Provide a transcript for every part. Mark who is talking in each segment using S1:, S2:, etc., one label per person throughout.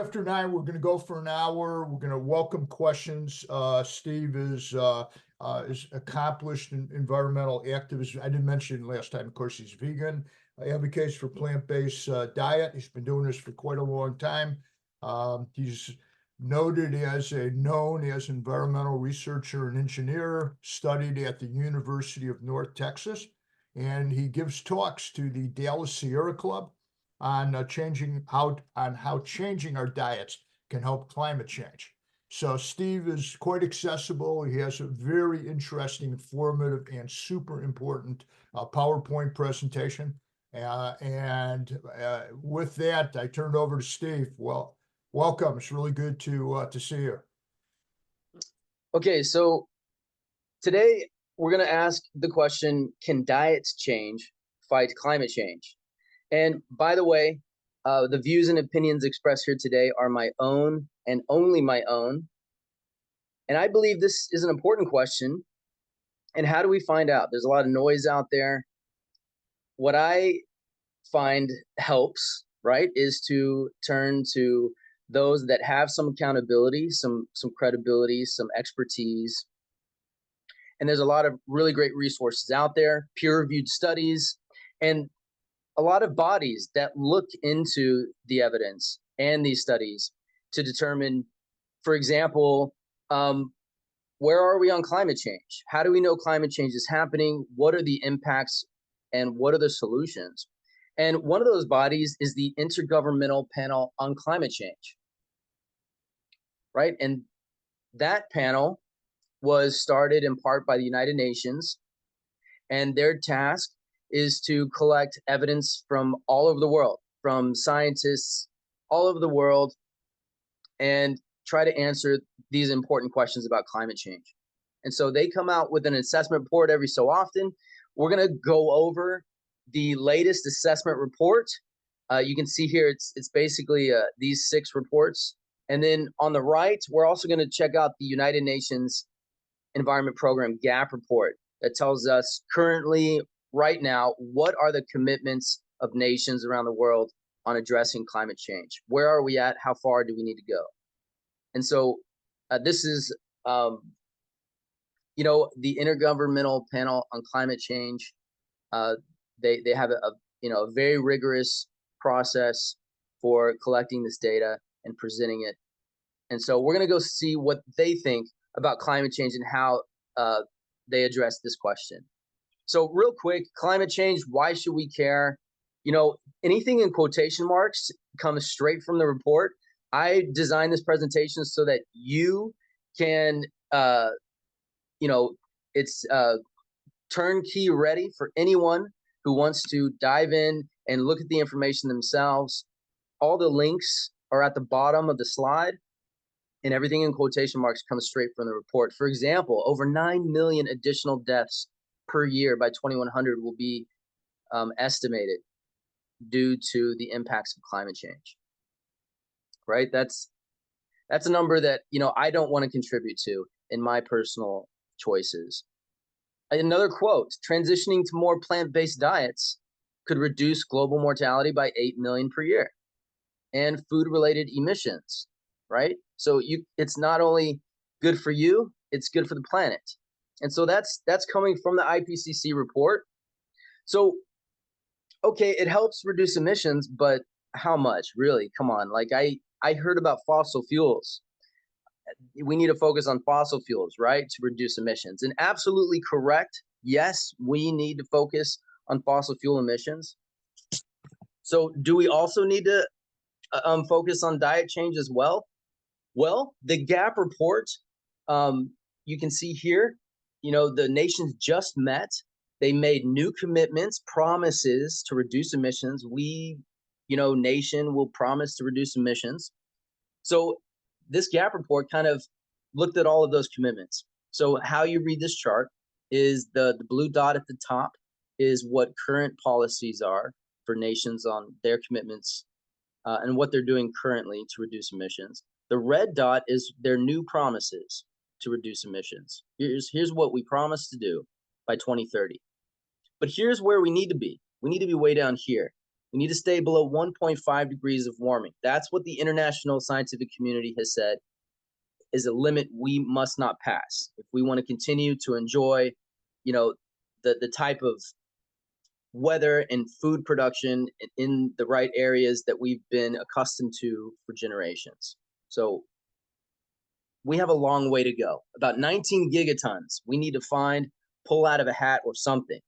S1: After 9, we're going to go for an hour. We're going to welcome questions. Steve is accomplished environmental activist. I didn't mention last time, of course, he's vegan. Advocates for plant-based diet. He's been doing this for quite a long time. He's noted as known as environmental researcher and engineer, studied at the University of North Texas, and he gives talks to the Dallas Sierra Club on how changing our diets can help climate change. So Steve is quite accessible. He has a very interesting, informative, and super important PowerPoint presentation. With that, I turn it over to Steve. Well, welcome. It's really good to see you.
S2: Okay, so today we're going to ask the question, can diets change, fight climate change? And by the way, the views and opinions expressed here today are my own and only my own. And I believe this is an important question. And how do we find out? There's a lot of noise out there. What I find helps, right, is to turn to those that have some accountability, some credibility, some expertise. And there's a lot of really great resources out there, peer-reviewed studies, and a lot of bodies that look into the evidence and these studies to determine, for example, where are we on climate change? How do we know climate change is happening? What are the impacts and what are the solutions? And one of those bodies is the Intergovernmental Panel on Climate Change, right? And that panel was started in part by the United Nations, and their task is to collect evidence from all over the world, from scientists all over the world, and try to answer these important questions about climate change. And so they come out with an assessment report every so often. We're going to go over the latest assessment report. You can see here, it's basically these 6 reports. And then on the right, we're also going to check out the United Nations Environment Program GAP report that tells us currently, right now, what are the commitments of nations around the world on addressing climate change? Where are we at? How far do we need to go? And so this is, the Intergovernmental Panel on Climate Change. They have a very rigorous process for collecting this data and presenting it. And so we're going to go see what they think about climate change and how they address this question. So real quick, climate change, why should we care? Anything in quotation marks comes straight from the report. I designed this presentation so that you can, it's turnkey ready for anyone who wants to dive in and look at the information themselves. All the links are at the bottom of the slide, and everything in quotation marks comes straight from the report. For example, over 9 million additional deaths per year by 2100 will be estimated due to the impacts of climate change. Right? That's a number that I don't want to contribute to in my personal choices. Another quote: transitioning to more plant-based diets could reduce global mortality by 8 million per year, and food-related emissions. Right? So it's not only good for you, it's good for the planet. And so that's coming from the IPCC report. So, okay, it helps reduce emissions, but how much? Really? Come on. Like I heard about fossil fuels. We need to focus on fossil fuels, right, to reduce emissions. And absolutely correct. Yes, we need to focus on fossil fuel emissions. So do we also need to focus on diet change as well? Well, the GAP report, you can see here, the nations just met. They made new commitments, promises to reduce emissions. We, nation will promise to reduce emissions. So this GAP report kind of looked at all of those commitments. So how you read this chart is the blue dot at the top is what current policies are for nations on their commitments and what they're doing currently to reduce emissions. The red dot is their new promises to reduce emissions. Here's what we promise to do by 2030. But here's where we need to be. We need to be way down here. We need to stay below 1.5 degrees of warming. That's what the international scientific community has said is a limit we must not pass if we want to continue to enjoy, you know, the type of weather and food production in the right areas that we've been accustomed to for generations. So we have a long way to go. About 19 gigatons we need to find, pull out of a hat or something.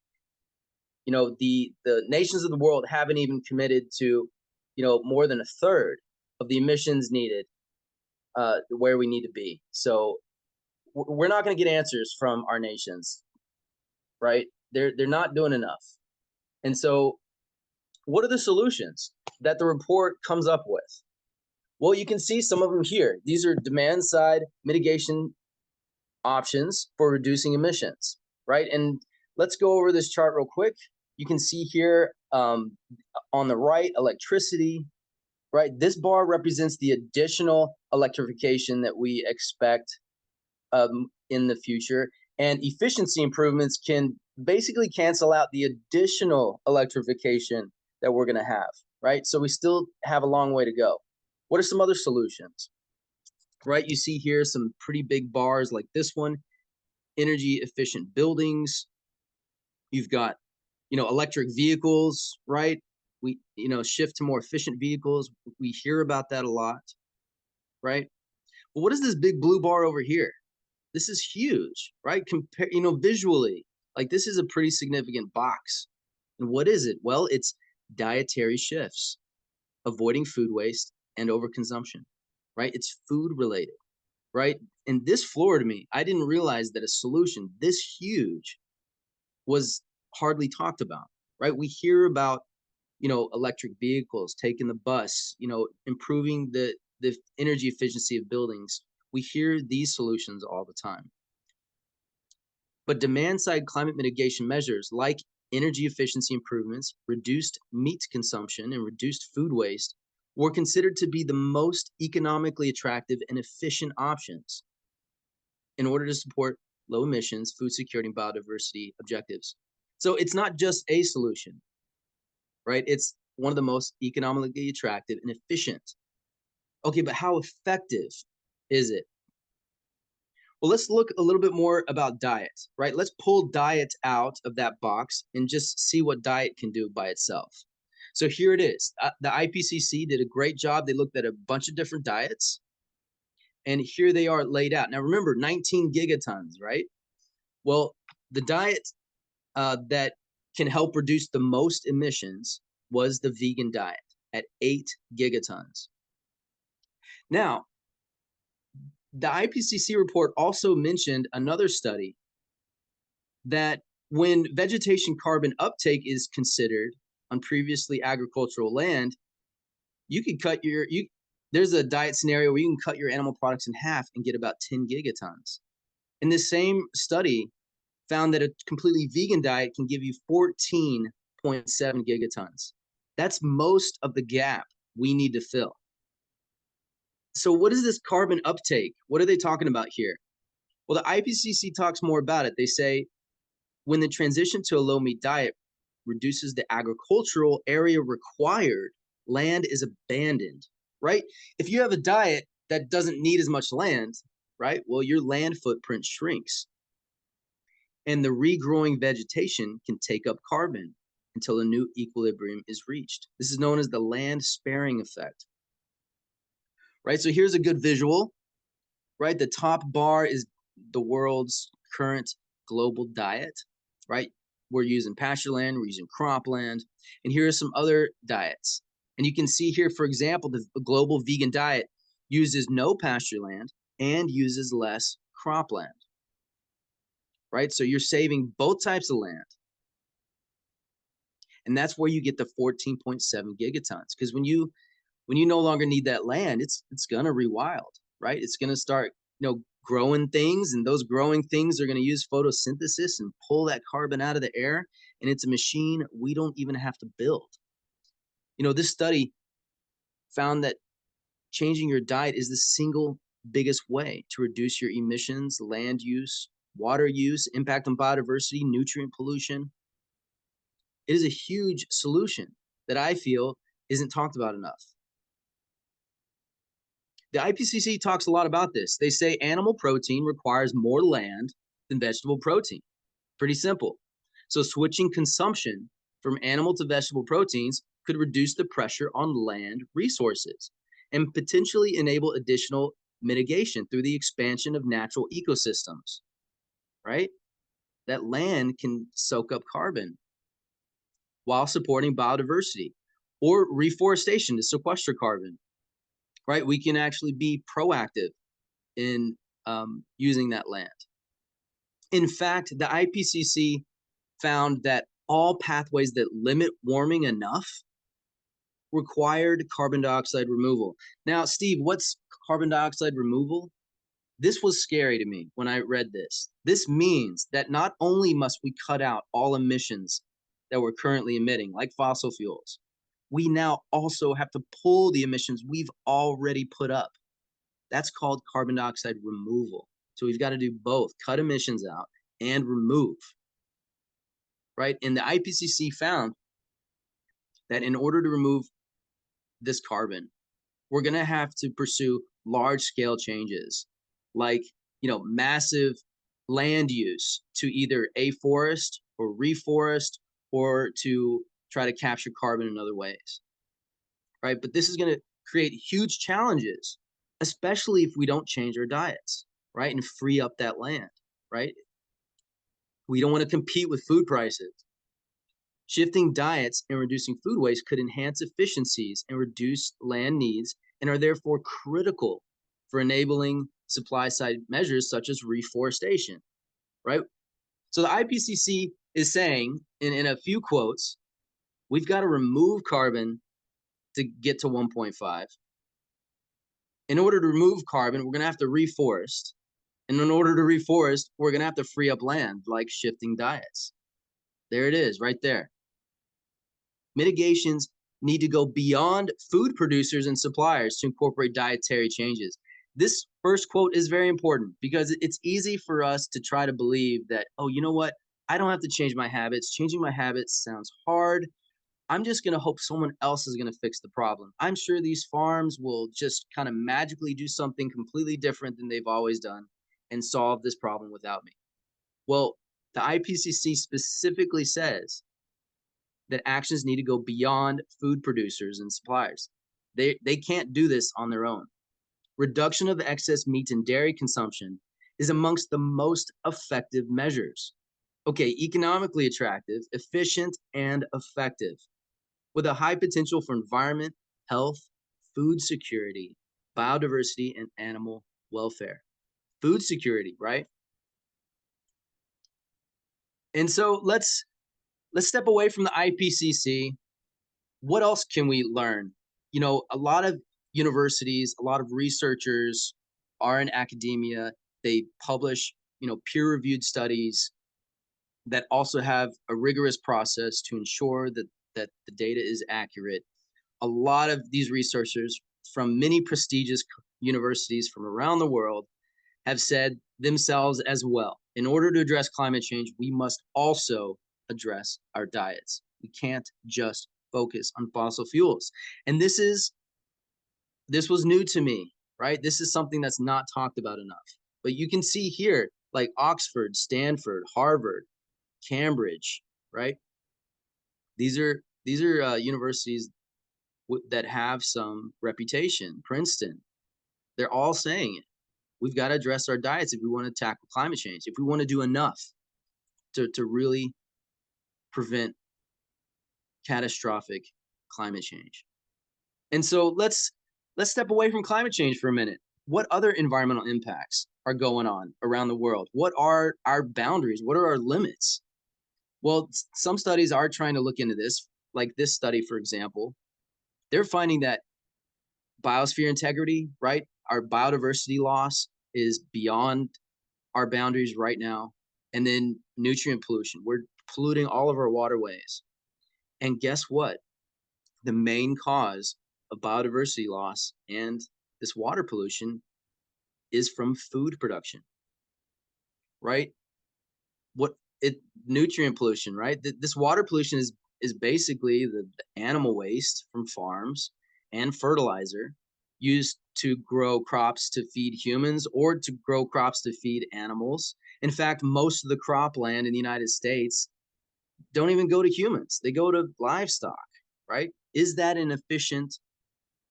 S2: You know, the nations of the world haven't even committed to, you know, more than a third of the emissions needed where we need to be. So we're not going to get answers from our nations, right? They're not doing enough. And so what are the solutions that the report comes up with? Well, you can see some of them here. These are demand side mitigation options for reducing emissions, right? And let's go over this chart real quick. You can see here on the right, electricity, right? This bar represents the additional electrification that we expect in the future. And efficiency improvements can basically cancel out the additional electrification that we're going to have, right? So we still have a long way to go. What are some other solutions? Right, you see here some pretty big bars like this one, energy efficient buildings. You've got, you know, electric vehicles, right? We, you know, shift to more efficient vehicles. We hear about that a lot, right? But what is this big blue bar over here? This is huge, right? Compare, you know, visually, like this is a pretty significant box. And what is it? Well, it's dietary shifts, avoiding food waste and overconsumption, right? It's food related, right? And this floored me. I didn't realize that a solution this huge was hardly talked about, right? We hear about, you know, electric vehicles, taking the bus, you know, improving the energy efficiency of buildings. We hear these solutions all the time. But demand side climate mitigation measures like energy efficiency improvements, reduced meat consumption, and reduced food waste were considered to be the most economically attractive and efficient options in order to support low emissions, food security, and biodiversity objectives. So it's not just a solution, right? It's one of the most economically attractive and efficient. Okay, but how effective is it? Well, let's look a little bit more about diet, right? Let's pull diet out of that box and just see what diet can do by itself. So here it is. The IPCC did a great job. They looked at a bunch of different diets, and here they are laid out. Now, remember, 19 gigatons, right? Well, the diet that can help reduce the most emissions was the vegan diet at 8 gigatons. Now, the IPCC report also mentioned another study that when vegetation carbon uptake is considered on previously agricultural land, you can cut there's a diet scenario where you can cut your animal products in half and get about 10 gigatons. And this same study found that a completely vegan diet can give you 14.7 gigatons. That's most of the gap we need to fill. So what is this carbon uptake? What are they talking about here? Well, the IPCC talks more about it. They say when the transition to a low meat diet reduces the agricultural area required, land is abandoned, right? If you have a diet that doesn't need as much land, right? Well, your land footprint shrinks. And the regrowing vegetation can take up carbon until a new equilibrium is reached. This is known as the land sparing effect. Right, so here's a good visual, right? The top bar is the world's current global diet, right? We're using pasture land, we're using cropland, and here are some other diets. And you can see here, for example, the global vegan diet uses no pasture land and uses less cropland, right? So you're saving both types of land. And that's where you get the 14.7 gigatons, because when you no longer need that land, it's gonna rewild, right? It's gonna start, you know, growing things, and those growing things are gonna use photosynthesis and pull that carbon out of the air. And it's a machine we don't even have to build. You know, this study found that changing your diet is the single biggest way to reduce your emissions, land use, water use, impact on biodiversity, nutrient pollution. It is a huge solution. that I feel isn't talked about enough. The IPCC talks a lot about this. They say animal protein requires more land than vegetable protein. Pretty simple. So switching consumption from animal to vegetable proteins could reduce the pressure on land resources and potentially enable additional mitigation through the expansion of natural ecosystems, right? That land can soak up carbon while supporting biodiversity, or reforestation to sequester carbon, right? We can actually be proactive in using that land. In fact, the IPCC found that all pathways that limit warming enough required carbon dioxide removal. Now, Steve, what's carbon dioxide removal? This was scary to me when I read this. This means that not only must we cut out all emissions that we're currently emitting, like fossil fuels, we now also have to pull the emissions we've already put up. That's called carbon dioxide removal. So we've got to do both, cut emissions out and remove, right? And the IPCC found that in order to remove this carbon, we're going to have to pursue large-scale changes, like, massive land use to either afforest or reforest, or to try to capture carbon in other ways, right? But this is going to create huge challenges, especially if we don't change our diets, right? And free up that land, right? We don't want to compete with food prices. Shifting diets and reducing food waste could enhance efficiencies and reduce land needs, and are therefore critical for enabling supply side measures such as reforestation, right? So the IPCC is saying, in a few quotes, we've got to remove carbon to get to 1.5. In order to remove carbon, we're going to have to reforest. And in order to reforest, we're going to have to free up land, like shifting diets. There it is, right there. Mitigations need to go beyond food producers and suppliers to incorporate dietary changes. This first quote is very important because it's easy for us to try to believe that, oh, you know what? I don't have to change my habits. Changing my habits sounds hard. I'm just going to hope someone else is going to fix the problem. I'm sure these farms will just kind of magically do something completely different than they've always done and solve this problem without me. Well, the IPCC specifically says that actions need to go beyond food producers and suppliers. They can't do this on their own. Reduction of excess meat and dairy consumption is amongst the most effective measures. Okay, economically attractive, efficient, and effective, with a high potential for environment, health, food security, biodiversity, and animal welfare. Food security, right? And so let's step away from the IPCC. What else can we learn? A lot of universities, a lot of researchers are in academia. They publish, peer-reviewed studies that also have a rigorous process to ensure that the data is accurate. A lot of these researchers from many prestigious universities from around the world have said themselves as well, in order to address climate change, we must also address our diets. We can't just focus on fossil fuels. And this was new to me, right? This is something that's not talked about enough. But you can see here, like Oxford, Stanford, Harvard, Cambridge, right? These are universities that have some reputation. Princeton, they're all saying it. We've got to address our diets if we want to tackle climate change, if we want to do enough to really prevent catastrophic climate change. And so let's step away from climate change for a minute. What other environmental impacts are going on around the world? What are our boundaries? What are our limits? Well, some studies are trying to look into this, like this study, for example. They're finding that biosphere integrity, right? Our biodiversity loss is beyond our boundaries right now. And then nutrient pollution. We're polluting all of our waterways. And guess what? The main cause of biodiversity loss and this water pollution is from food production, right? Nutrient pollution, right? This water pollution is basically the animal waste from farms and fertilizer used to grow crops to feed humans or to grow crops to feed animals. In fact, most of the cropland in the United States don't even go to humans. They go to livestock, right? Is that an efficient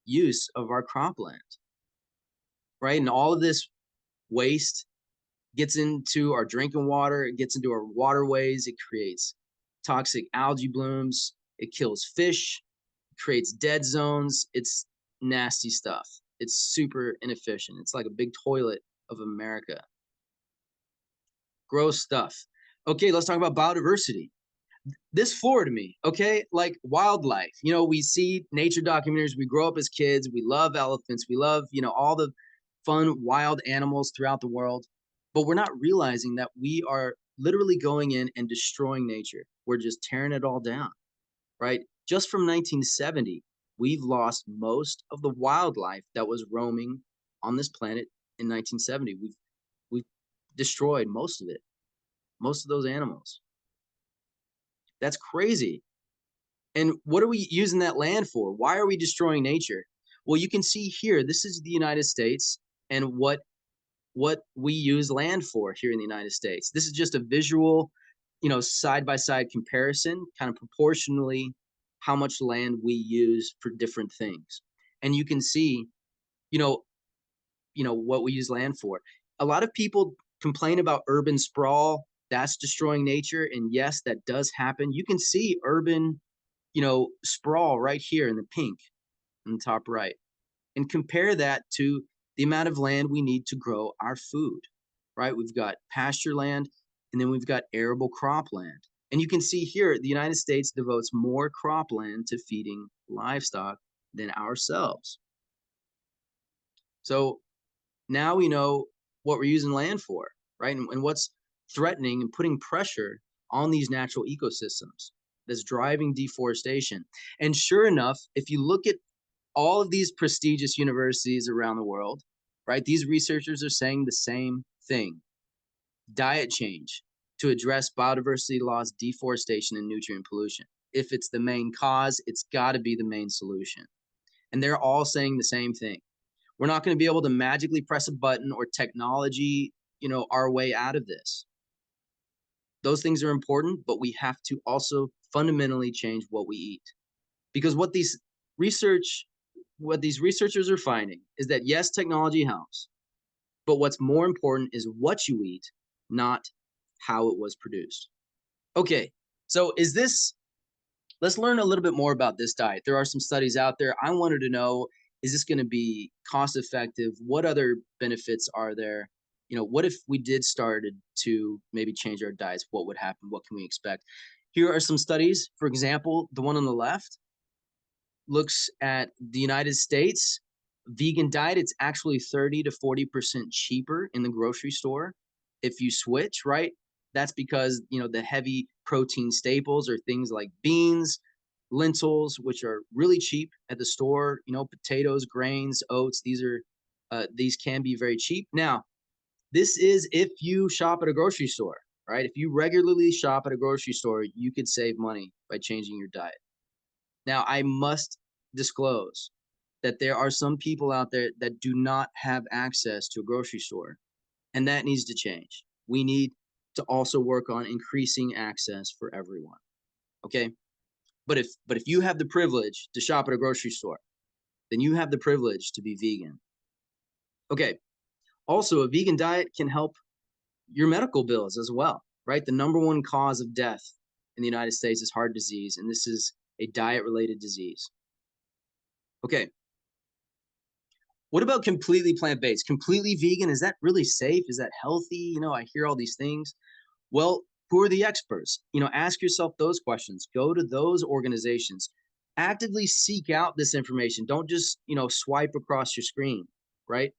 S2: use of our cropland? Right? And all of this waste gets into our drinking water, it gets into our waterways, it creates toxic algae blooms, it kills fish, creates dead zones. It's nasty stuff. It's super inefficient. It's like a big toilet of America. Gross stuff. Okay, let's talk about biodiversity. This floored me, okay? Like wildlife. You know, we see nature documentaries, we grow up as kids, we love elephants, we love, you know, all the fun wild animals throughout the world, but we're not realizing that we are literally going in and destroying nature. We're just tearing it all down, right? Just from 1970, we've lost most of the wildlife that was roaming on this planet in 1970. We've destroyed most of it, most of those animals. That's crazy. And what are we using that land for? Why are we destroying nature? Well, you can see here, this is the United States and what we use land for here in the United States. This is just a visual, you know, side-by-side comparison, kind of proportionally how much land we use for different things. And you can see, you know, what we use land for. A lot of people complain about urban sprawl. That's destroying nature. And yes, that does happen. You can see urban, you know, sprawl right here in the pink in the top right. And compare that to the amount of land we need to grow our food, right? We've got pasture land, and then we've got arable cropland. And you can see here, the United States devotes more cropland to feeding livestock than ourselves. So now we know what we're using land for, right? And what's threatening and putting pressure on these natural ecosystems that's driving deforestation. And sure enough, if you look at all of these prestigious universities around the world, right, these researchers are saying the same thing. Diet change to address biodiversity loss, deforestation, and nutrient pollution. If it's the main cause, it's got to be the main solution. And they're all saying the same thing. We're not going to be able to magically press a button or technology, you know, our way out of this. Those things are important, but we have to also fundamentally change what we eat. Because what these researchers are finding is that yes, technology helps, but what's more important is what you eat, not how it was produced. Okay, so let's learn a little bit more about this diet. There are some studies out there. I wanted to know, is this going to be cost effective? What other benefits are there? You know, what if we did started to maybe change our diets? What would happen? What can we expect? Here are some studies. For example, the one on the left looks at the United States vegan diet. It's actually 30 to 40% cheaper in the grocery store if you switch, right? That's because, you know, the heavy protein staples are things like beans, lentils, which are really cheap at the store, you know, potatoes, grains, oats. These can be very cheap. Now, this is if you shop at a grocery store, right? If you regularly shop at a grocery store, you could save money by changing your diet. Now, I must disclose that there are some people out there that do not have access to a grocery store, and that needs to change. We need to also work on increasing access for everyone, okay? But if you have the privilege to shop at a grocery store, then you have the privilege to be vegan. Okay, also a vegan diet can help your medical bills as well, right? The number one cause of death in the United States is heart disease, and this is a diet-related disease. Okay. What about completely plant-based? Completely vegan, is that really safe? Is that healthy? You know, I hear all these things. Well, who are the experts? You know, ask yourself those questions. Go to those organizations. Actively seek out this information. Don't just, you know, swipe across your screen, right?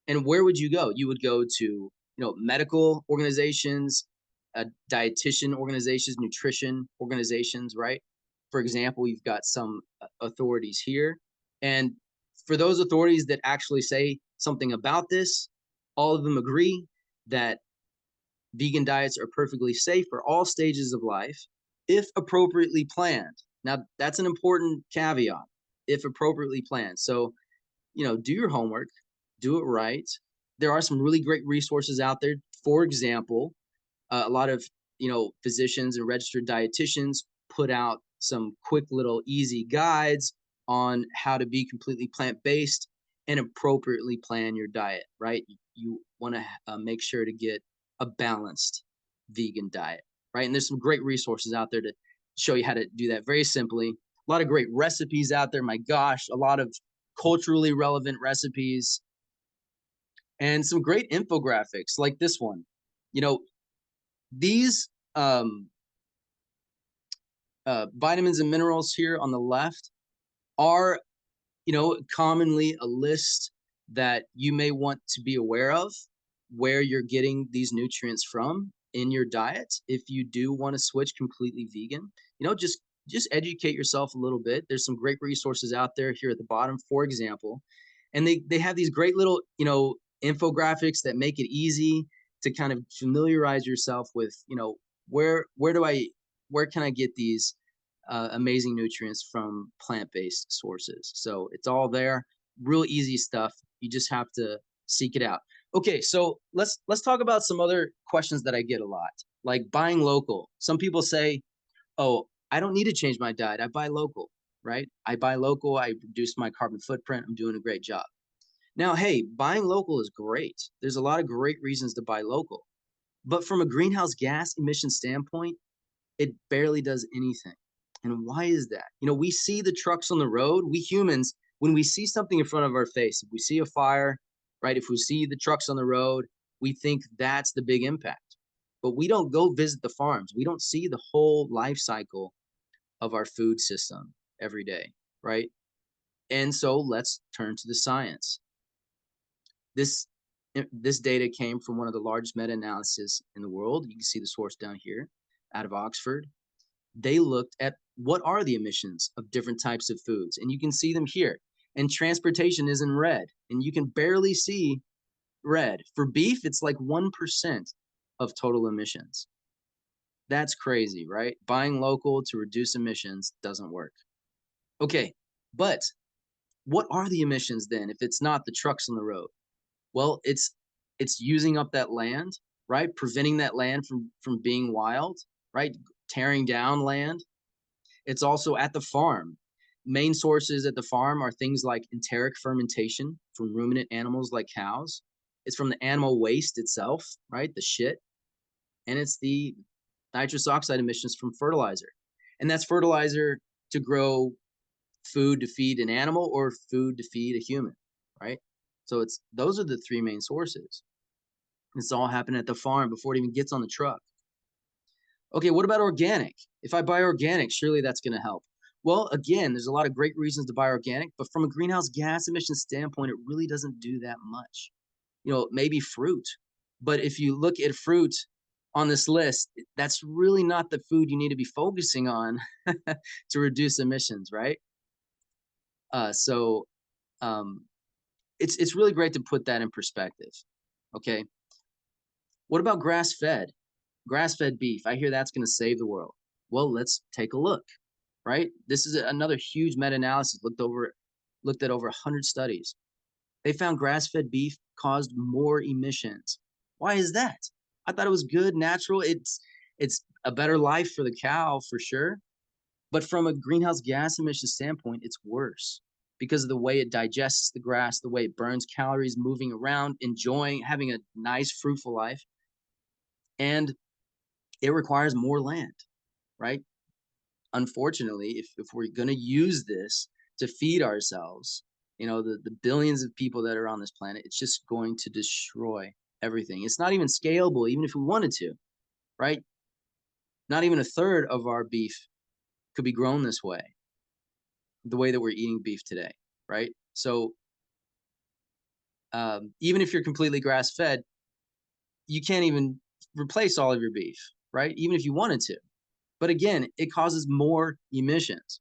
S2: And where would you go? You would go to, you know, medical organizations, dietitian organizations, nutrition organizations, right? For example, you've got some authorities here. And for those authorities that actually say something about this, all of them agree that vegan diets are perfectly safe for all stages of life, if appropriately planned. Now, that's an important caveat, if appropriately planned. So, do your homework, do it right. There are some really great resources out there. For example, a lot of, physicians and registered dietitians put out some quick little easy guides on how to be completely plant-based and appropriately plan your diet, right? You want to make sure to get a balanced vegan diet, right? And there's some great resources out there to show you how to do that very simply. A lot of great recipes out there. My gosh, a lot of culturally relevant recipes and some great infographics like this one. These vitamins and minerals here on the left are, commonly a list that you may want to be aware of where you're getting these nutrients from in your diet. If you do want to switch completely vegan, just educate yourself a little bit. There's some great resources out there here at the bottom, for example, and they have these great little, infographics that make it easy to kind of familiarize yourself with, where can I get these amazing nutrients from plant-based sources. So it's all there, real easy stuff. You just have to seek it out. Okay, so let's talk about some other questions that I get a lot, like buying local. Some people say, oh, I don't need to change my diet. I buy local, right? I buy local. I reduce my carbon footprint. I'm doing a great job. Now, hey, buying local is great. There's a lot of great reasons to buy local. But from a greenhouse gas emission standpoint, it barely does anything. And why is that? We see the trucks on the road. We humans, when we see something in front of our face, if we see a fire, right? If we see the trucks on the road, we think that's the big impact. But we don't go visit the farms. We don't see the whole life cycle of our food system every day, right? And so let's turn to the science. This data came from one of the largest meta-analyses in the world. You can see the source down here out of Oxford. They looked at what are the emissions of different types of foods, and you can see them here. And transportation is in red, and you can barely see red. For beef, it's like 1% of total emissions. That's crazy, right? Buying local to reduce emissions doesn't work. Okay, but what are the emissions then if it's not the trucks on the road? Well, it's using up that land, right? Preventing that land from being wild, right? Tearing down land. It's also at the farm. Main sources at the farm are things like enteric fermentation from ruminant animals like cows. It's from the animal waste itself, right? The shit. And it's the nitrous oxide emissions from fertilizer. And that's fertilizer to grow food to feed an animal or food to feed a human, right? So those are the three main sources. It's all happening at the farm before it even gets on the truck. Okay, what about organic? If I buy organic, surely that's going to help. Well, again, there's a lot of great reasons to buy organic, but from a greenhouse gas emission standpoint, it really doesn't do that much. Maybe fruit. But if you look at fruit on this list, that's really not the food you need to be focusing on to reduce emissions, right? It's really great to put that in perspective. Okay. What about grass-fed? Grass-fed beef. I hear that's going to save the world. Well, let's take a look, right? This is another huge meta-analysis, looked at over 100 studies. They found grass-fed beef caused more emissions. Why is that? I thought it was good, natural. It's a better life for the cow for sure. But from a greenhouse gas emission standpoint, it's worse because of the way it digests the grass, the way it burns calories, moving around, having a nice, fruitful life. And it requires more land, right? Unfortunately, if we're going to use this to feed ourselves, the billions of people that are on this planet, it's just going to destroy everything. It's not even scalable, even if we wanted to, right? Not even a third of our beef could be grown this way, the way that we're eating beef today, right? So even if you're completely grass-fed, you can't even replace all of your beef, right? Even if you wanted to. But again, it causes more emissions.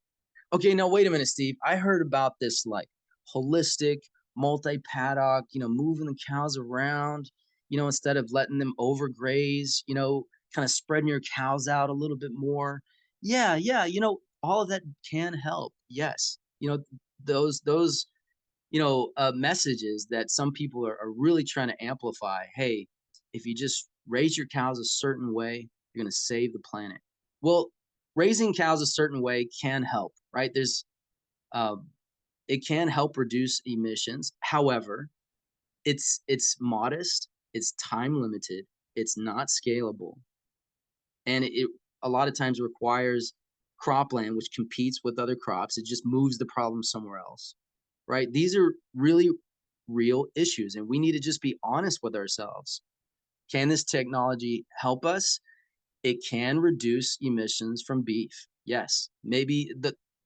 S2: Okay, now wait a minute, Steve. I heard about this like holistic, multi-paddock, moving the cows around, instead of letting them overgraze, kind of spreading your cows out a little bit more, Yeah, yeah, all of that can help. Yes. Those messages that some people are really trying to amplify. Hey, if you just raise your cows a certain way, you're going to save the planet. Well, raising cows a certain way can help, right? Um, it can help reduce emissions. However, it's modest, it's time limited, it's not scalable, and it a lot of times requires cropland, which competes with other crops. It just moves the problem somewhere else, right? These are really real issues, and we need to just be honest with ourselves. Can this technology help us? It can reduce emissions from beef. Yes, maybe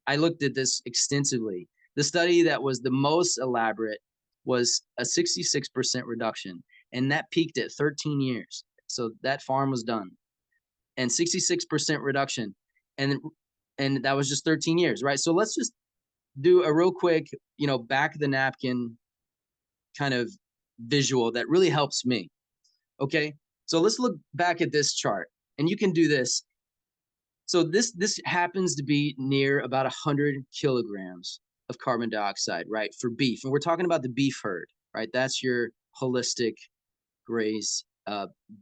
S2: I looked at this extensively. The study that was the most elaborate was a 66% reduction, and that peaked at 13 years. So that farm was done, and 66% reduction, and that was just 13 years, right? So let's just do a real quick, back of the napkin kind of visual that really helps me. Okay, so let's look back at this chart, and you can do this. So this happens to be near about 100 kilograms of carbon dioxide, right, for beef, and we're talking about the beef herd, right? That's your holistic graze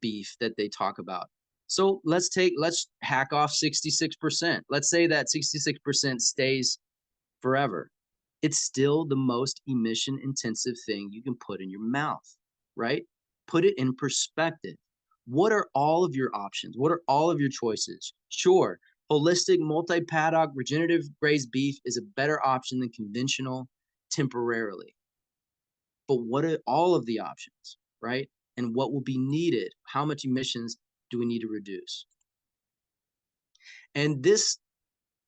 S2: beef that they talk about. So let's hack off 66%. Let's say that 66% stays forever. It's still the most emission intensive thing you can put in your mouth, right? Put it in perspective. What are all of your options? What are all of your choices? Sure, holistic, multi-paddock, regenerative grazed beef is a better option than conventional temporarily. But what are all of the options, right? And what will be needed? How much emissions do we need to reduce? And this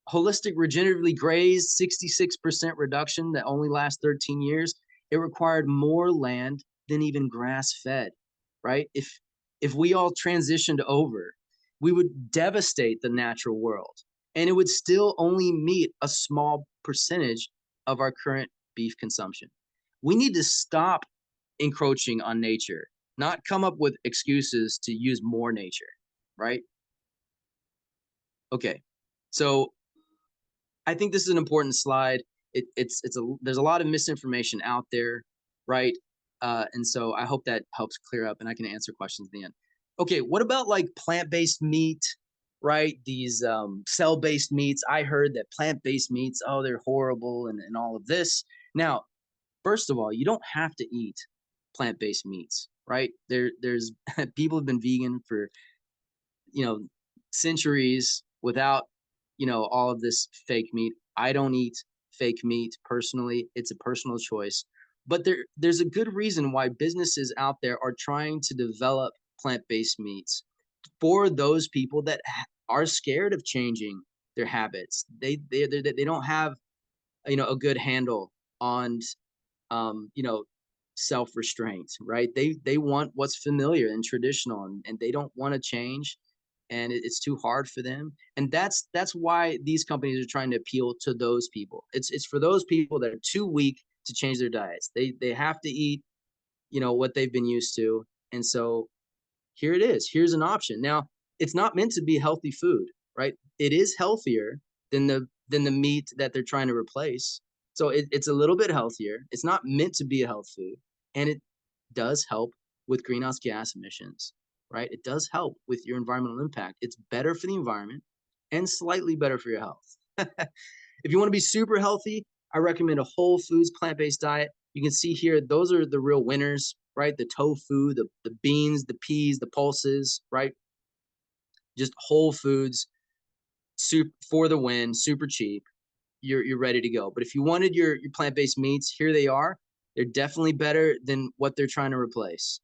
S2: holistic regeneratively grazed 66% reduction that only lasts 13 years, it required more land than even grass-fed, right? If we all transitioned over, we would devastate the natural world, and it would still only meet a small percentage of our current beef consumption. We need to stop encroaching on nature, not come up with excuses to use more nature, right? Okay, so I think this is an important slide. There's a lot of misinformation out there, right? And so I hope that helps clear up, and I can answer questions at the end. Okay, what about like plant-based meat, right? These cell-based meats. I heard that plant-based meats, oh, they're horrible and all of this. Now, first of all, you don't have to eat plant-based meats, right? There's people have been vegan for centuries without all of this fake meat. I don't eat fake meat personally. It's a personal choice. But there's a good reason why businesses out there are trying to develop plant-based meats for those people that are scared of changing their habits. They don't have a good handle on self-restraint, right? They want what's familiar and traditional, and they don't want to change, and it's too hard for them. And that's why these companies are trying to appeal to those people. It's for those people that are too weak to change their diets. They have to eat what they've been used to. And so here it is. Here's an option. Now, it's not meant to be healthy food, right? It is healthier than the meat that they're trying to replace. So it's a little bit healthier. It's not meant to be a health food, and it does help with greenhouse gas emissions, right? It does help with your environmental impact. It's better for the environment and slightly better for your health. If you want to be super healthy, I recommend a whole foods plant-based diet. You can see here, those are the real winners, right? The tofu, the beans, the peas, the pulses, right? Just whole foods, soup for the win, super cheap. You're ready to go. But if you wanted your plant-based meats, here they are. They're definitely better than what they're trying to replace,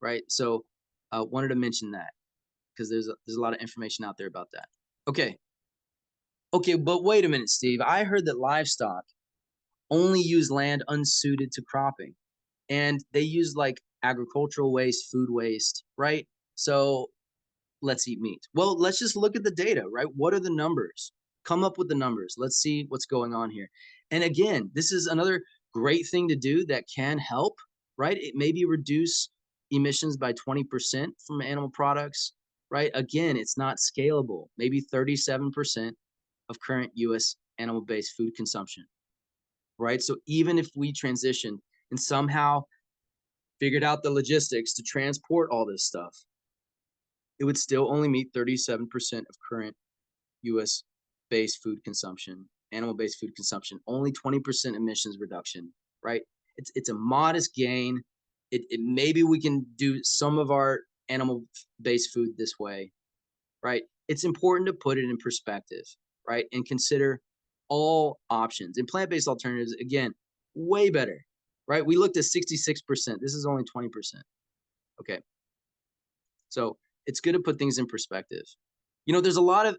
S2: right? So wanted to mention that because there's a lot of information out there about that. Okay, but wait a minute, Steve. I heard that livestock only use land unsuited to cropping, and they use like agricultural waste, food waste, right? So let's eat meat. Well, let's just look at the data, right? What are the numbers? Come up with the numbers. Let's see what's going on here. And again, this is another great thing to do that can help, right? It maybe reduce emissions by 20% from animal products. right? Again, it's not scalable. Maybe 37% of current US animal-based food consumption, right? So even if we transitioned and somehow figured out the logistics to transport all this stuff, it would still only meet 37% of current US based food consumption, animal-based food consumption, only 20% emissions reduction, right? It's a modest gain. It maybe we can do some of our animal-based food this way, right? It's important to put it in perspective, right? And consider all options. And plant-based alternatives, again, way better, right? We looked at 66%. This is only 20%. Okay. So it's good to put things in perspective. There's a lot of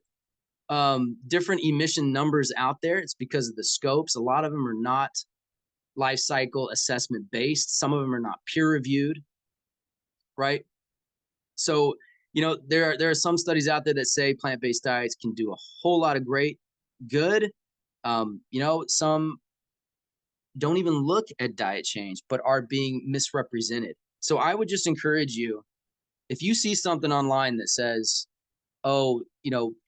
S2: different emission numbers out there. It's because of the scopes. A lot of them are not life cycle assessment based. Some of them are not peer reviewed, right? So, there are some studies out there that say plant-based diets can do a whole lot of great good. Some don't even look at diet change, but are being misrepresented. So I would just encourage you, if you see something online that says, oh,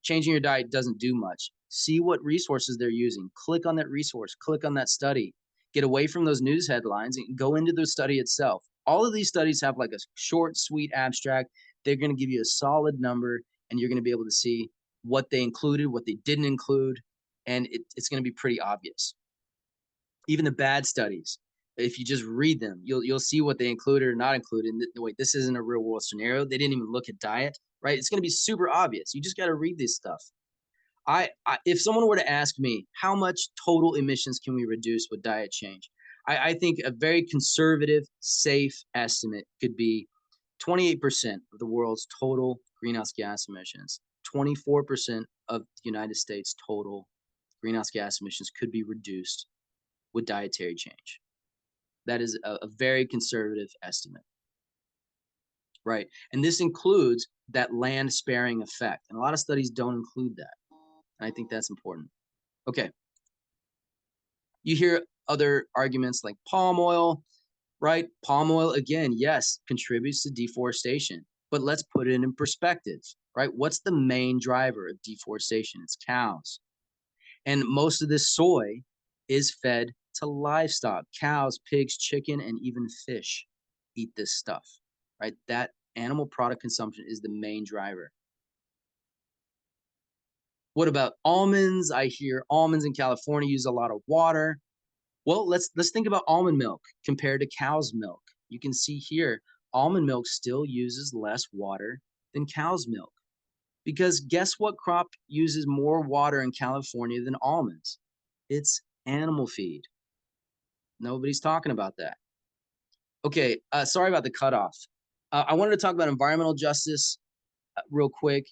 S2: changing your diet doesn't do much, see what resources they're using. Click on that resource, click on that study, get away from those news headlines and go into the study itself. All of these studies have like a short, sweet abstract. They're going to give you a solid number, and you're going to be able to see what they included, what they didn't include, and it's going to be pretty obvious. Even the bad studies, if you just read them, you'll see what they included or not included. And wait, this isn't a real world scenario. They didn't even look at diet, right? It's going to be super obvious. You just got to read this stuff. If someone were to ask me, how much total emissions can we reduce with diet change? I think a very conservative, safe estimate could be 28% of the world's total greenhouse gas emissions, 24% of the United States total greenhouse gas emissions could be reduced with dietary change. That is a very conservative estimate, right? And this includes that land sparing effect. And a lot of studies don't include that. And I think that's important. Okay. You hear other arguments like palm oil, right? Palm oil, again, yes, contributes to deforestation, but let's put it in perspective, right? What's the main driver of deforestation? It's cows. And most of this soy is fed to livestock. Cows, pigs, chicken, and even fish eat this stuff, right? That animal product consumption is the main driver. What about almonds? I hear almonds in California use a lot of water. Well, let's think about almond milk compared to cow's milk. You can see here, almond milk still uses less water than cow's milk. Because guess what crop uses more water in California than almonds? It's animal feed. Nobody's talking about that. Okay, sorry about the cutoff. I wanted to talk about environmental justice real quick.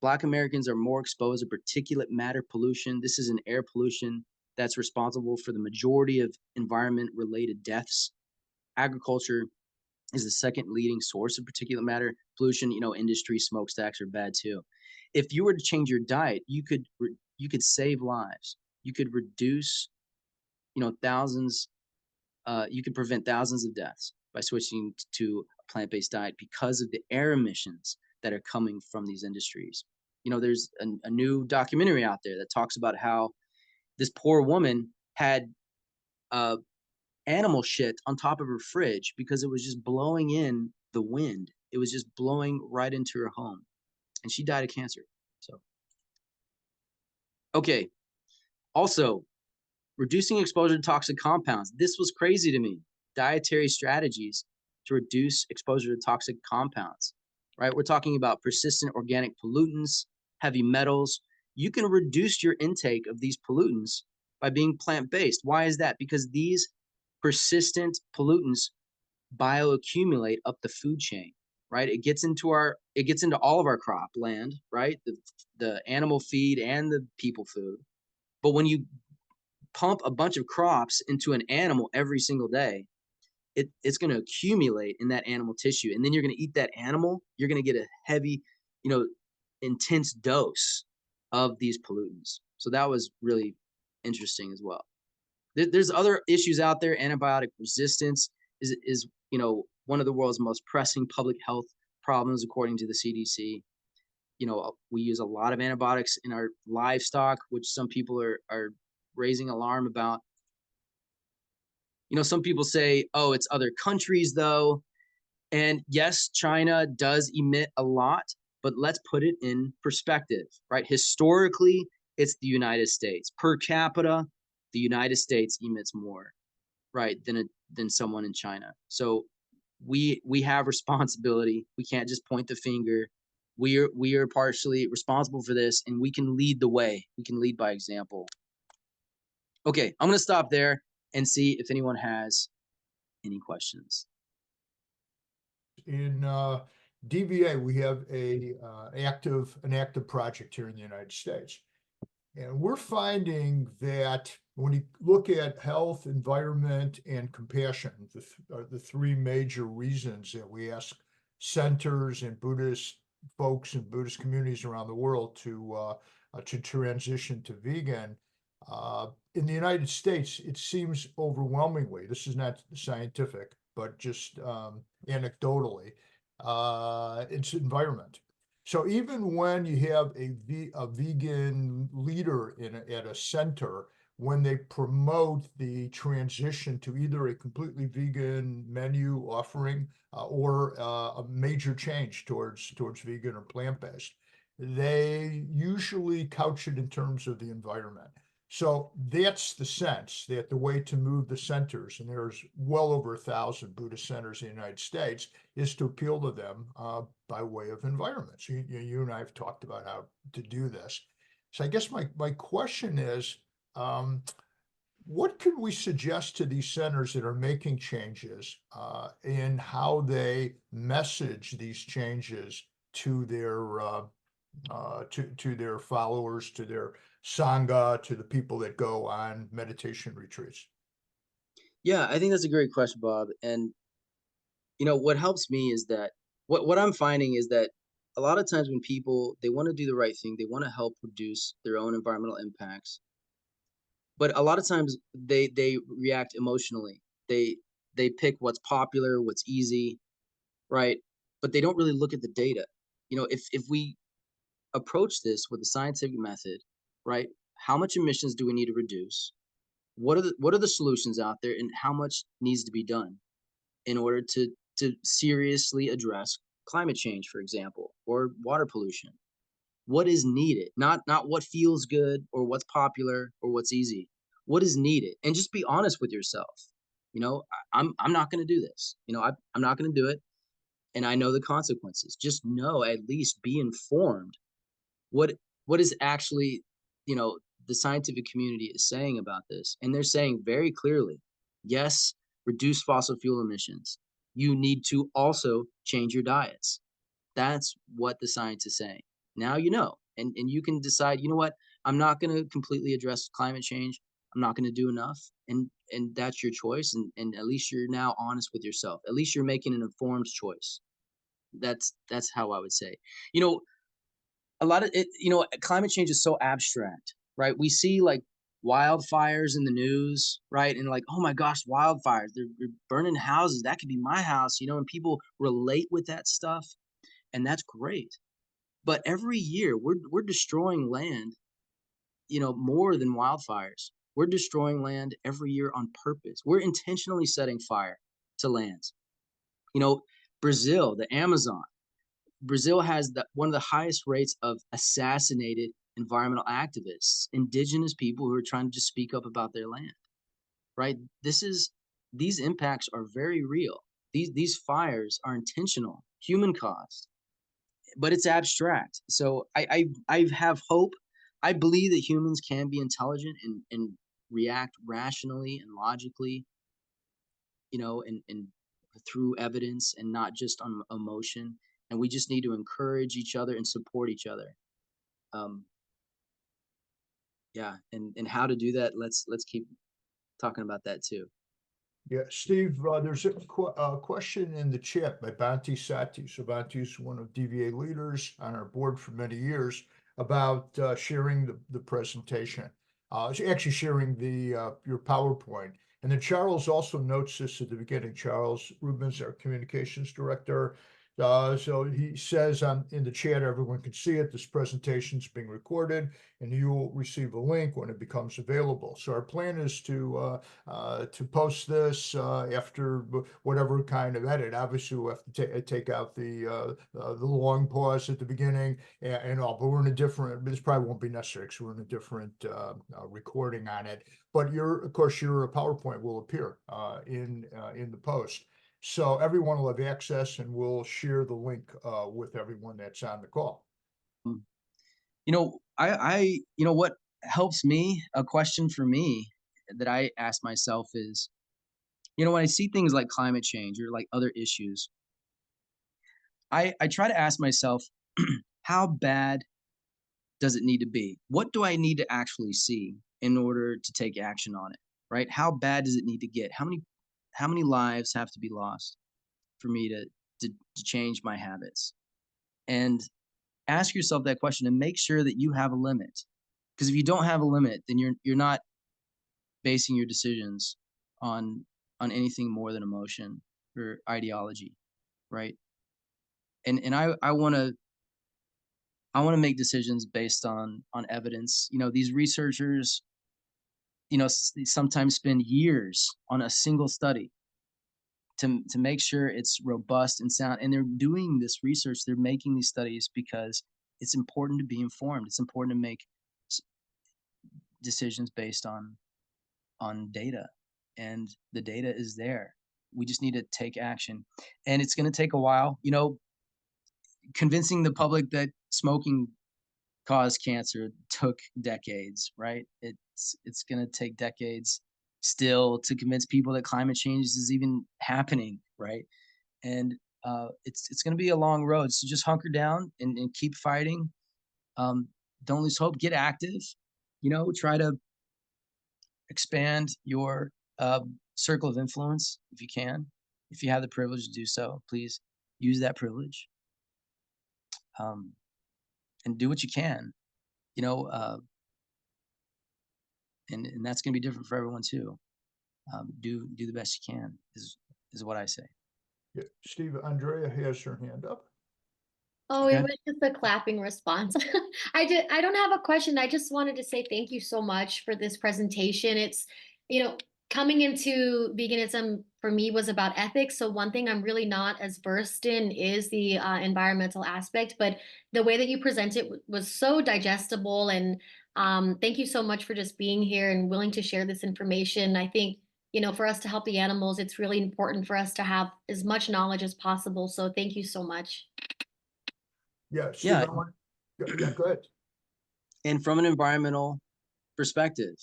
S2: Black Americans are more exposed to particulate matter pollution. This is an air pollution that's responsible for the majority of environment-related deaths. Agriculture is the second leading source of particulate matter pollution. Industry smokestacks are bad too. If you were to change your diet, you could save lives. You could reduce, thousands. You could prevent thousands of deaths by switching to a plant-based diet because of the air emissions that are coming from these industries. There's a new documentary out there that talks about how this poor woman had animal shit on top of her fridge because it was just blowing in the wind. It was just blowing right into her home, and she died of cancer. So, okay. Also, reducing exposure to toxic compounds. This was crazy to me. Dietary strategies to reduce exposure to toxic compounds, right? We're talking about persistent organic pollutants, heavy metals. You can reduce your intake of these pollutants by being plant-based. Why is that? Because these persistent pollutants bioaccumulate up the food chain, right? It gets into all of our cropland, right? The animal feed and the people food. But when you pump a bunch of crops into an animal every single day, it's going to accumulate in that animal tissue. And then you're going to eat that animal. You're going to get a heavy, intense dose of these pollutants. So that was really interesting as well. There's other issues out there. Antibiotic resistance is one of the world's most pressing public health problems according to the CDC. We use a lot of antibiotics in our livestock, which some people are raising alarm about. Some people say, oh, it's other countries though. And yes, China does emit a lot, but let's put it in perspective, right? Historically, it's the United States. Per capita, the United States emits more, right, than someone in China. So we have responsibility. We can't just point the finger. We are partially responsible for this, and we can lead the way. We can lead by example. Okay, I'm going to stop there and see if anyone has any questions.
S1: In DVA, we have an active project here in the United States. And we're finding that when you look at health, environment, and compassion, the three major reasons that we ask centers and Buddhist folks and Buddhist communities around the world to transition to vegan. In the United States, it seems overwhelmingly, this is not scientific, but just anecdotally, it's environment. So even when you have a vegan leader at a center, when they promote the transition to either a completely vegan menu offering or a major change towards vegan or plant-based, they usually couch it in terms of the environment. So that's the sense that the way to move the centers, and there's well over 1,000 Buddhist centers in the United States, is to appeal to them by way of environment. So you and I have talked about how to do this. So I guess my question is, what can we suggest to these centers that are making changes in how they message these changes to their to their followers, to their Sangha, to the people that go on meditation retreats?
S2: Yeah, I think that's a great question, Bob. And what helps me is that what I'm finding is that a lot of times when people, they want to do the right thing, they want to help reduce their own environmental impacts, but a lot of times they react emotionally. They pick what's popular, what's easy, right? But they don't really look at the data. If we approach this with a scientific method, right? How much emissions do we need to reduce? What are the solutions out there, and how much needs to be done in order to seriously address climate change, for example, or water pollution? What is needed? Not what feels good or what's popular or what's easy. What is needed? And just be honest with yourself. I'm not going to do this. I'm not going to do it, and I know the consequences. Just know, at least be informed what is actually, the scientific community is saying about this. And they're saying very clearly, yes, reduce fossil fuel emissions. You need to also change your diets. That's what the science is saying. Now and you can decide, you know what, I'm not going to completely address climate change. I'm not going to do enough. And that's your choice. And at least you're now honest with yourself. At least you're making an informed choice. That's how I would say. A lot of it, climate change is so abstract, right? We see like wildfires in the news, right? And like, oh my gosh, wildfires, they're burning houses. That could be my house, and people relate with that stuff. And that's great. But every year we're destroying land, more than wildfires. We're destroying land every year on purpose. We're intentionally setting fire to lands. Brazil, the Amazon. Brazil has one of the highest rates of assassinated environmental activists, indigenous people who are trying to just speak up about their land, right? These impacts are very real. These fires are intentional, human caused, but it's abstract. So I have hope. I believe that humans can be intelligent and react rationally and logically, and through evidence and not just on emotion. And we just need to encourage each other and support each other. Yeah, and how to do that, let's keep talking about that too.
S1: Yeah, Steve, there's a question in the chat by Banti Sati. So Banti is one of DVA leaders on our board for many years, about sharing the presentation. Actually sharing your PowerPoint. And then Charles also notes this at the beginning. Charles Rubens, our communications director, So he says in the chat, everyone can see it. This presentation is being recorded, and you will receive a link when it becomes available. So our plan is to post this after whatever kind of edit. Obviously, we'll have to take out the long pause at the beginning and all. But we're in a different. This probably won't be necessary because we're in a different recording on it. But of course, your PowerPoint will appear in the post. So everyone will have access, and we'll share the link with everyone that's on the call.
S2: What helps me, a question for me that I ask myself is, when I see things like climate change or like other issues, I try to ask myself, how bad does it need to be? What do I need to actually see in order to take action on it, right? How bad does it need to get? How many lives have to be lost for me to change my habits? And ask yourself that question and make sure that you have a limit. Because if you don't have a limit, then you're not basing your decisions on anything more than emotion or ideology, right? And I want to make decisions based on evidence. These researchers, sometimes spend years on a single study to make sure it's robust and sound. And they're doing this research, they're making these studies because it's important to be informed. It's important to make decisions based on data, and the data is there. We just need to take action, and it's going to take a while. Convincing the public that smoking caused cancer took decades, right? It's going to take decades still to convince people that climate change is even happening, right? And it's going to be a long road. So just hunker down and keep fighting. Don't lose hope. Get active. Try to expand your circle of influence if you can. If you have the privilege to do so, please use that privilege. And do what you can. And that's going to be different for everyone too. Do the best you can is what I say.
S1: Yeah. Steve, Andrea has her hand up.
S3: Oh, it was just a clapping response. I don't have a question. I just wanted to say thank you so much for this presentation. It's, coming into veganism for me was about ethics. So one thing I'm really not as versed in is the environmental aspect, but the way that you present it was so digestible. And thank you so much for just being here and willing to share this information. I think, for us to help the animals, it's really important for us to have as much knowledge as possible. So thank you so much.
S1: Yeah, Steve,
S2: Yeah.
S1: Go ahead.
S2: And from an environmental perspective,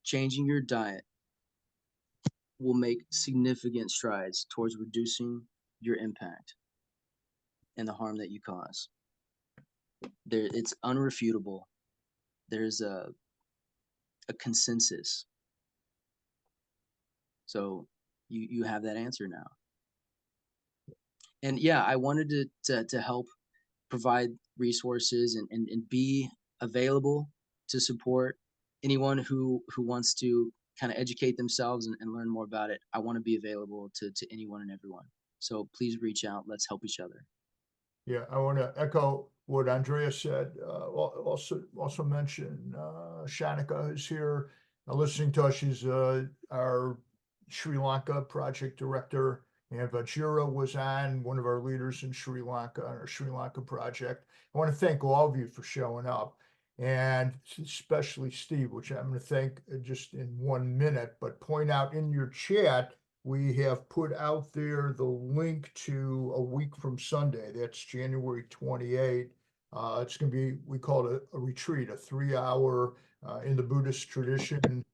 S2: changing your diet will make significant strides towards reducing your impact and the harm that you cause. It's unrefutable. There's a consensus. So you have that answer now. And yeah, I wanted to help provide resources and be available to support anyone who wants to kind of educate themselves and learn more about it. I want to be available to anyone and everyone. So please reach out. Let's help each other.
S1: Yeah, I want to echo what Andrea said. Also mention Shanika is here listening to us. She's our Sri Lanka project director. And Vajira was on, one of our leaders in Sri Lanka, on our Sri Lanka project. I want to thank all of you for showing up, and especially Steve, which I'm going to thank just in 1 minute, but point out in your chat, we have put out there the link to a week from Sunday. That's January 28th. It's going to be, we call it a retreat, a 3-hour in the Buddhist tradition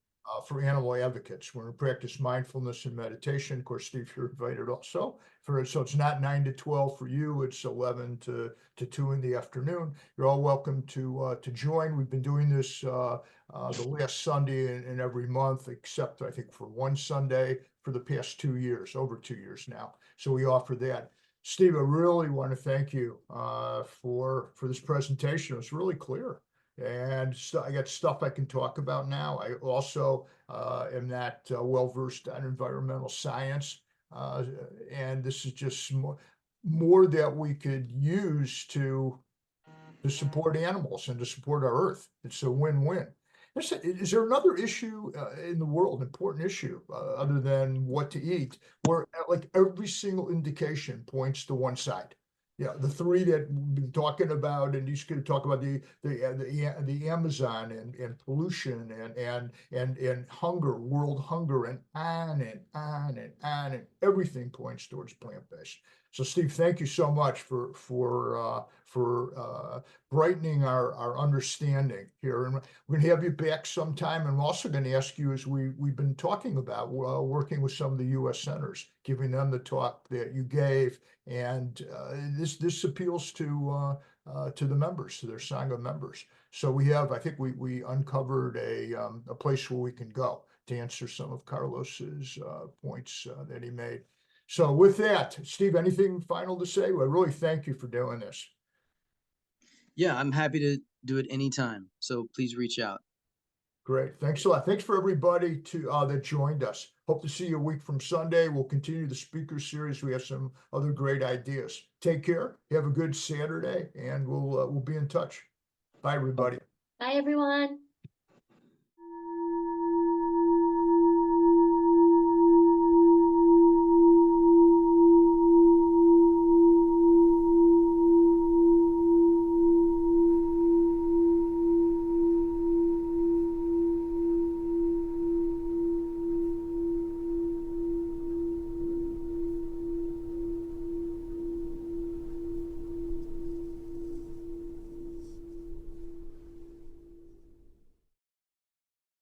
S1: for animal advocates. We're going to practice mindfulness and meditation. Of course, Steve, you're invited also. So it's not 9 to 12 for you. It's 11 to 2 in the afternoon. You're all welcome to join. We've been doing this the last Sunday in every month, except I think for one Sunday for the past 2 years, over 2 years now. So we offer that. Steve, I really want to thank you for this presentation. It was really clear. And so I got stuff I can talk about now. I also am not well versed on environmental science, and this is just more that we could use to support animals and to support our earth. It's a win-win. Is there another issue in the world, important issue, other than what to eat, where like every single indication points to one side? Yeah, the three that we've been talking about, and you could talk about the Amazon and pollution and hunger, world hunger, and on and on and on, and everything points towards plant-based. So, Steve, thank you so much for brightening our understanding here. And we're going to have you back sometime. And I'm also going to ask you, as we've been talking about, working with some of the U.S. senators, giving them the talk that you gave. And this appeals to the members, to their Sangha members. So we have, I think we uncovered a place where we can go to answer some of Carlos's points that he made. So with that, Steve, anything final to say? Well, I really thank you for doing this.
S2: Yeah, I'm happy to do it anytime. So please reach out.
S1: Great. Thanks a lot. Thanks for everybody that joined us. Hope to see you a week from Sunday. We'll continue the speaker series. We have some other great ideas. Take care. Have a good Saturday, and we'll be in touch. Bye, everybody.
S3: Bye, everyone.